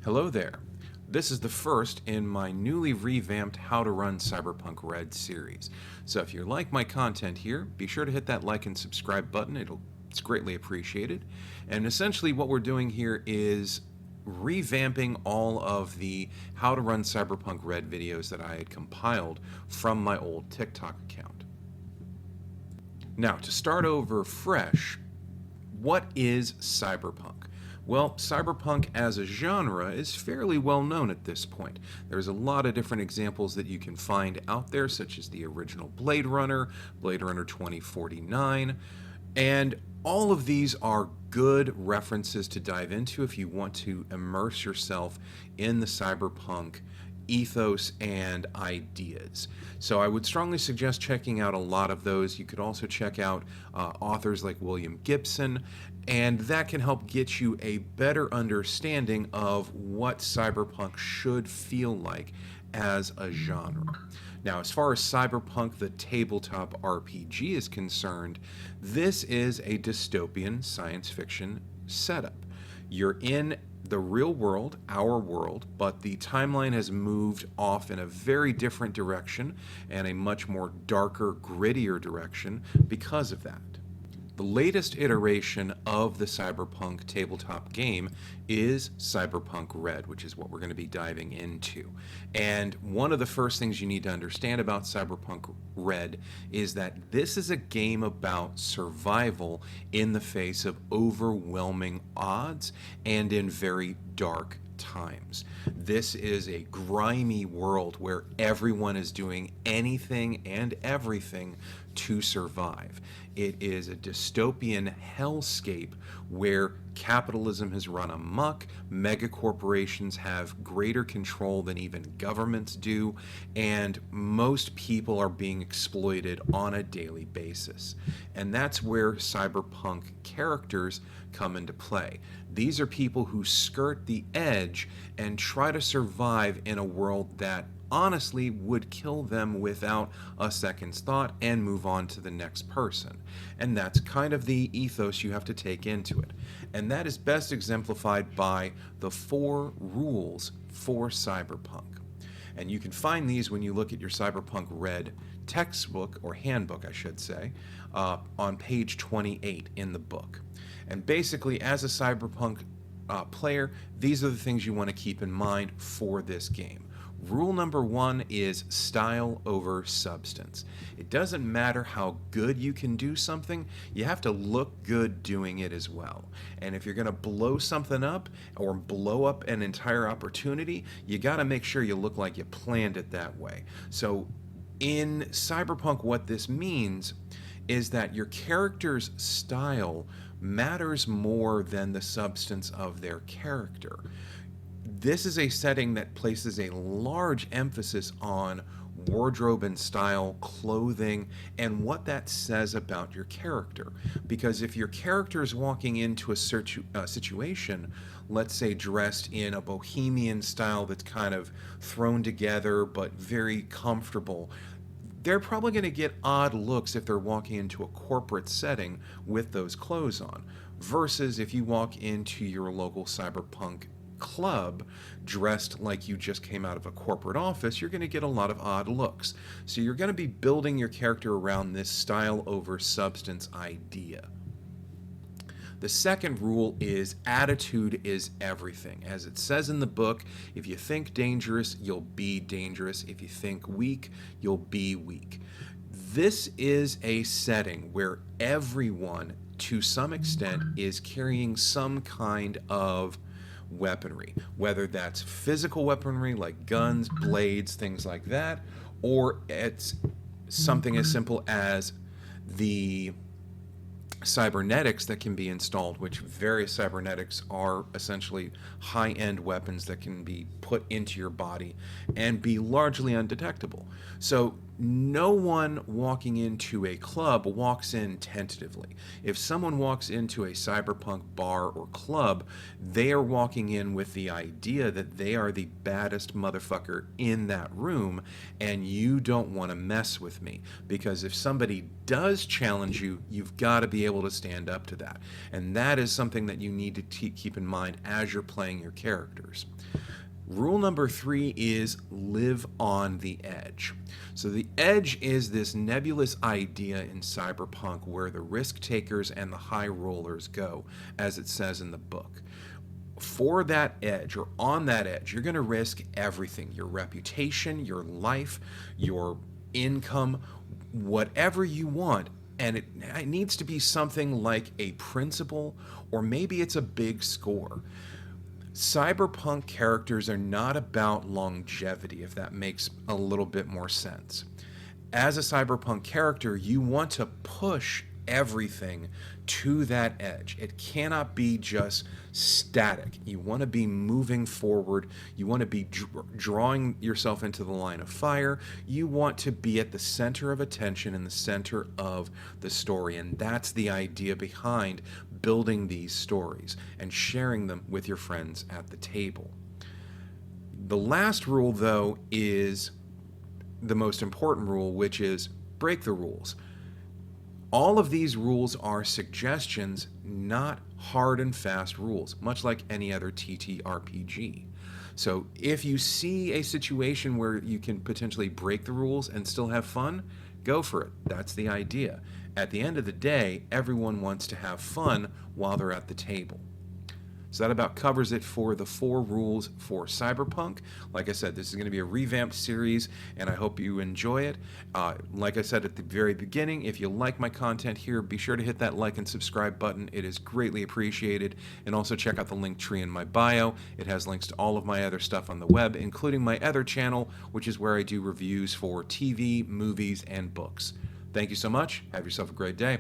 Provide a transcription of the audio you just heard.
Hello there. This is the first in my newly revamped How to Run Cyberpunk Red series. So if you like my content here, be sure to hit that like and subscribe button. It's greatly appreciated. And essentially what we're doing here is revamping all of the How to Run Cyberpunk Red videos that I had compiled from my old TikTok account. Now, to start over fresh, what is cyberpunk? Well, cyberpunk as a genre is fairly well known at this point. There's a lot of different examples that you can find out there, such as the original Blade Runner 2049, and all of these are good references to dive into if you want to immerse yourself in the cyberpunk ethos and ideas. So I would strongly suggest checking out a lot of those. You could also check out authors like William Gibson, and that can help get you a better understanding of what cyberpunk should feel like as a genre. Now, as far as Cyberpunk, the tabletop RPG is concerned, this is a dystopian science fiction setup. You're in the real world, our world, but the timeline has moved off in a very different direction and a much more darker, grittier direction because of that. The latest iteration of the Cyberpunk tabletop game is Cyberpunk Red, which is what we're going to be diving into. And one of the first things you need to understand about Cyberpunk Red is that this is a game about survival in the face of overwhelming odds and in very dark times. This is a grimy world where everyone is doing anything and everything to survive. It is a dystopian hellscape where capitalism has run amok, megacorporations have greater control than even governments do, and most people are being exploited on a daily basis. And that's where cyberpunk characters come into play. These are people who skirt the edge and try to survive in a world that honestly would kill them without a second's thought and move on to the next person. And that's kind of the ethos you have to take into it. And that is best exemplified by the 4 rules for cyberpunk. And you can find these when you look at your Cyberpunk Red textbook, or handbook I should say, on page 28 in the book. And basically, as a cyberpunk player, these are the things you want to keep in mind for this game. Rule number 1 is style over substance. It doesn't matter how good you can do something, you have to look good doing it as well. And if you're going to blow something up or blow up an entire opportunity, you got to make sure you look like you planned it that way. So in Cyberpunk, what this means is that your character's style matters more than the substance of their character. This is a setting that places a large emphasis on wardrobe and style, clothing, and what that says about your character. Because if your character is walking into a situation, let's say dressed in a bohemian style that's kind of thrown together but very comfortable, they're probably going to get odd looks if they're walking into a corporate setting with those clothes on. Versus if you walk into your local cyberpunk club dressed like you just came out of a corporate office, you're going to get a lot of odd looks. So you're going to be building your character around this style over substance idea. The second rule is attitude is everything. As it says in the book, if you think dangerous, you'll be dangerous. If you think weak, you'll be weak. This is a setting where everyone, to some extent, is carrying some kind of weaponry, whether that's physical weaponry like guns, blades, things like that, or it's something as simple as the cybernetics that can be installed, which various cybernetics are essentially high-end weapons that can be put into your body and be largely undetectable. So No one walking into a club walks in tentatively. If someone walks into a cyberpunk bar or club, they are walking in with the idea that they are the baddest motherfucker in that room, and you don't want to mess with me. Because if somebody does challenge you, you've got to be able to stand up to that. And that is something that you need to keep in mind as you're playing your characters. Rule number 3 is live on the edge. So the edge is this nebulous idea in cyberpunk where the risk takers and the high rollers go, as it says in the book. For that edge, or on that edge, you're going to risk everything: your reputation, your life, your income, whatever you want. And it needs to be something like a principle, or maybe it's a big score. Cyberpunk characters are not about longevity, if that makes a little bit more sense. As a cyberpunk character, you want to push everything to that edge. It cannot be just static. You want to be moving forward. You want to be drawing yourself into the line of fire. You want to be at the center of attention and the center of the story. And that's the idea behind building these stories and sharing them with your friends at the table. The last rule, though, is the most important rule, which is break the rules. All of these rules are suggestions, not hard and fast rules, much like any other TTRPG. So if you see a situation where you can potentially break the rules and still have fun, go for it. That's the idea. At the end of the day, everyone wants to have fun while they're at the table. So that about covers it for the 4 rules for Cyberpunk. Like I said, this is going to be a revamped series, and I hope you enjoy it. Like I said at the very beginning, if you like my content here, be sure to hit that like and subscribe button. It is greatly appreciated. And also check out the link tree in my bio. It has links to all of my other stuff on the web, including my other channel, which is where I do reviews for TV, movies, and books. Thank you so much. Have yourself a great day.